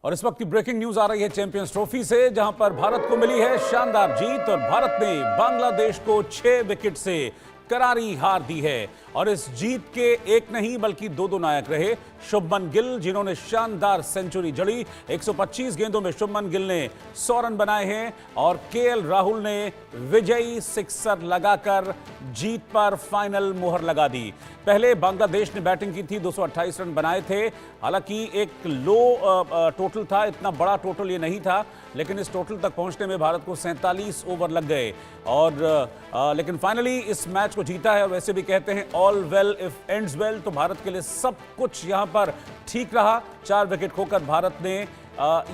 और इस वक्त की ब्रेकिंग न्यूज आ रही है चैंपियंस ट्रॉफी से, जहां पर भारत को मिली है शानदार जीत और भारत ने बांग्लादेश को 6 विकेट से करारी हार दी है। और इस जीत के एक नहीं बल्कि दो नायक रहे शुभमन गिल, जिन्होंने शानदार सेंचुरी जड़ी। 125 गेंदों में शुभमन गिल ने 100 रन बनाए हैं और केएल राहुल ने विजयी सिक्सर लगाकर जीत पर फाइनल मुहर लगा दी। पहले बांग्लादेश ने बैटिंग की थी, 228 रन बनाए थे। हालांकि एक लो टोटल था, इतना बड़ा टोटल ये नहीं था, लेकिन इस टोटल तक पहुंचने में भारत को 47 ओवर लग गए और लेकिन फाइनली इस मैच को जीता है। और वैसे भी कहते हैं all well if ends well, तो भारत के लिए सब कुछ यहां पर ठीक रहा। 4 विकेट खोकर भारत ने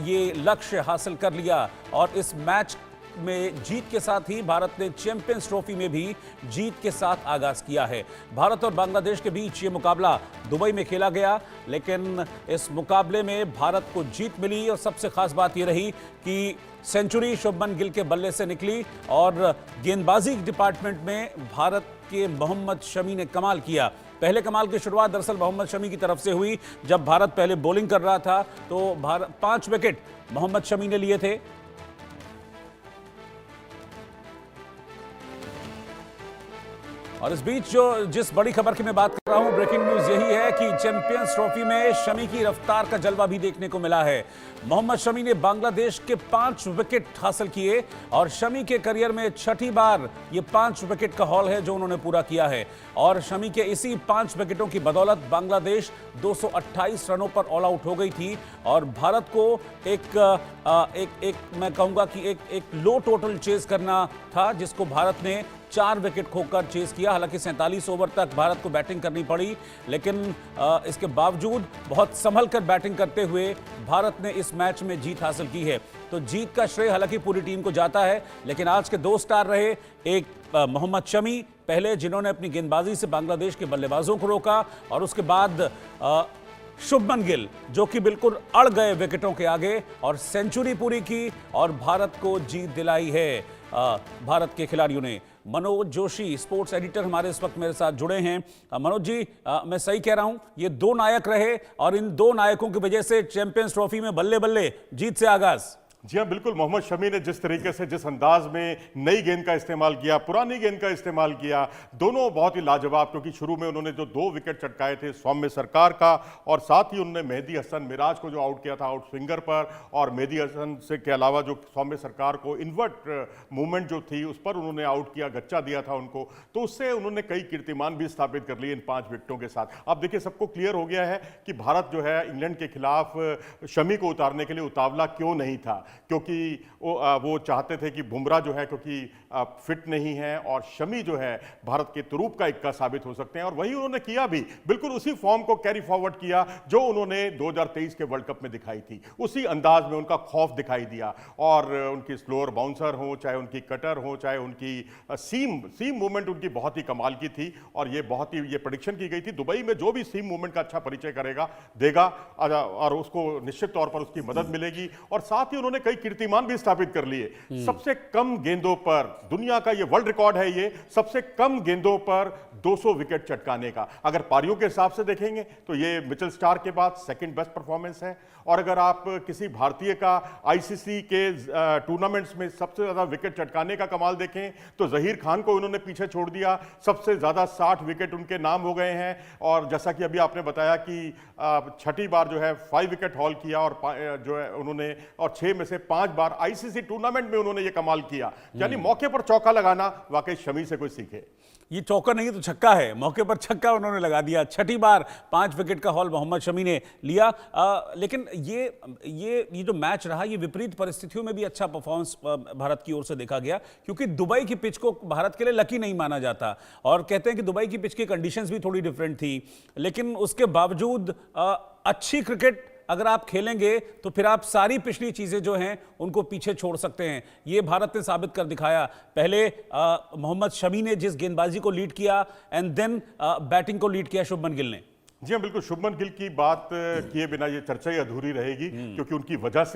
ये लक्ष्य हासिल कर लिया और इस मैच में जीत के साथ ही भारत ने चैंपियंस ट्रॉफी में भी जीत के साथ आगाज किया है। भारत और बांग्लादेश के बीच ये मुकाबला दुबई में खेला गया, लेकिन इस मुकाबले में भारत को जीत मिली और सबसे खास बात ये रही कि सेंचुरी शुभमन गिल के बल्ले से निकली और गेंदबाजी डिपार्टमेंट में भारत के मोहम्मद शमी ने कमाल किया। पहले कमाल की शुरुआत दरअसल मोहम्मद शमी की तरफ से हुई। जब भारत पहले बॉलिंग कर रहा था तो 5 विकेट मोहम्मद शमी ने लिए थे। और इस बीच जिस बड़ी खबर की मैं बात कर रहा हूं, ब्रेकिंग न्यूज यही है कि चैंपियंस ट्रॉफी में शमी की रफ्तार का जलवा भी देखने को मिला है। मोहम्मद शमी ने बांग्लादेश के 5 विकेट हासिल किए और शमी के करियर में छठी बार ये 5 विकेट का हॉल है जो उन्होंने पूरा किया है। और शमी के इसी 5 विकेटों की बदौलत बांग्लादेश 228 रनों पर ऑल आउट हो गई थी और भारत को एक मैं कहूंगा कि एक लो टोटल चेज करना था, जिसको भारत ने 4 विकेट खोकर चेस किया। हालांकि 47 ओवर तक भारत को बैटिंग करनी पड़ी, लेकिन इसके बावजूद बहुत संभल कर बैटिंग करते हुए भारत ने इस मैच में जीत हासिल की है। तो जीत का श्रेय हालांकि पूरी टीम को जाता है, लेकिन आज के 2 स्टार रहे। एक मोहम्मद शमी पहले, जिन्होंने अपनी गेंदबाजी से बांग्लादेश के बल्लेबाजों को रोका, और उसके बाद शुभमन गिल, जो कि बिल्कुल अड़ गए विकेटों के आगे और सेंचुरी पूरी की और भारत को जीत दिलाई है भारत के खिलाड़ियों ने। मनोज जोशी स्पोर्ट्स एडिटर हमारे इस वक्त मेरे साथ जुड़े हैं। मनोज जी, मैं सही कह रहा हूं, ये 2 नायक रहे और इन 2 नायकों की वजह से चैंपियंस ट्रॉफी में बल्ले बल्ले जीत से आगाज। जी हाँ, बिल्कुल। मोहम्मद शमी ने जिस तरीके से, जिस अंदाज में नई गेंद का इस्तेमाल किया, पुरानी गेंद का इस्तेमाल किया, दोनों बहुत ही लाजवाब। क्योंकि शुरू में उन्होंने जो 2 विकेट चटकाए थे सौम्य सरकार का, और साथ ही उन्होंने मेहदी हसन मिराज को जो आउट किया था आउट स्विंगर पर, और मेहदी हसन से के अलावा जो सौम्य सरकार को इन्वर्ट मूवमेंट जो थी उस पर उन्होंने आउट किया, गच्चा दिया था उनको। तो उससे उन्होंने कई कीर्तिमान भी स्थापित कर लिए इन 5 विकेटों के साथ। अब देखिए, सबको क्लियर हो गया है कि भारत जो है इंग्लैंड के खिलाफ शमी को उतारने के लिए उतावला क्यों नहीं था। क्योंकि वो चाहते थे कि बुमराह जो है, क्योंकि फिट नहीं है, और शमी जो है भारत के तुरूप का इक्का साबित हो सकते हैं। और वही उन्होंने किया भी, बिल्कुल उसी फॉर्म को कैरी फॉरवर्ड किया जो उन्होंने 2023 के वर्ल्ड कप में दिखाई थी। उसी अंदाज में उनका खौफ दिखाई दिया, और उनकी स्लोअर बाउंसर हो, चाहे उनकी कटर हो, चाहे उनकी सीम मूवमेंट उनकी बहुत ही कमाल की थी। और ये बहुत ही प्रेडिक्शन की गई थी, दुबई में जो भी सीम मूवमेंट का अच्छा परिचय देगा और उसको निश्चित तौर पर उसकी मदद मिलेगी। और साथ ही उन्होंने कई कीर्तिमान भी स्थापित कर लिए। सबसे कम गेंदों पर, दुनिया का ये वर्ल्ड रिकॉर्ड है, ये सबसे कम गेंदों पर 200 विकेट चटकाने का। अगर पारियों के हिसाब से देखेंगे तो ये मिचेल स्टार के बाद सेकंड बेस्ट परफॉर्मेंस है। और अगर आप किसी भारतीय का आईसीसी के टूर्नामेंट्स में सबसे ज्यादा विकेट चटकाने का कमाल देखें तो जहीर खान को उन्होंने पीछे छोड़ दिया। सबसे ज्यादा 60 विकेट उनके नाम हो गए हैं। और जैसा कि अभी आपने बताया कि छठी बार जो है 5 विकेट हॉल किया, और जो है उन्होंने, और 6 में से 5 बार आईसीसी टूर्नामेंट में उन्होंने ये कमाल किया। यानी मौके पर चौका लगाना वाकई शमी से कोई सीखे। ये चौका नहीं तो छक्का है, मौके पर छक्का उन्होंने लगा दिया। छठी बार 5 विकेट का हॉल मोहम्मद शमी ने लिया। लेकिन ये जो मैच रहा, ये विपरीत परिस्थितियों में भी अच्छा परफॉर्मेंस भारत की ओर से देखा गया, क्योंकि दुबई की पिच को भारत के लिए लकी नहीं माना जाता। और कहते हैं कि दुबई की पिच की कंडीशंस भी थोड़ी डिफरेंट थी, लेकिन उसके बावजूद अच्छी क्रिकेट अगर आप खेलेंगे तो फिर आप सारी पिछली चीजें जो हैं उनको पीछे छोड़ सकते हैं। ये भारत ने साबित कर दिखाया। पहले मोहम्मद शमी ने जिस गेंदबाजी को लीड किया, एंड देन बैटिंग को लीड किया शुभमन गिल ने। जी हाँ, बिल्कुल। शुभमन गिल की बात किए बिना ये चर्चा ही अधूरी रहेगी, क्योंकि उनकी वजह से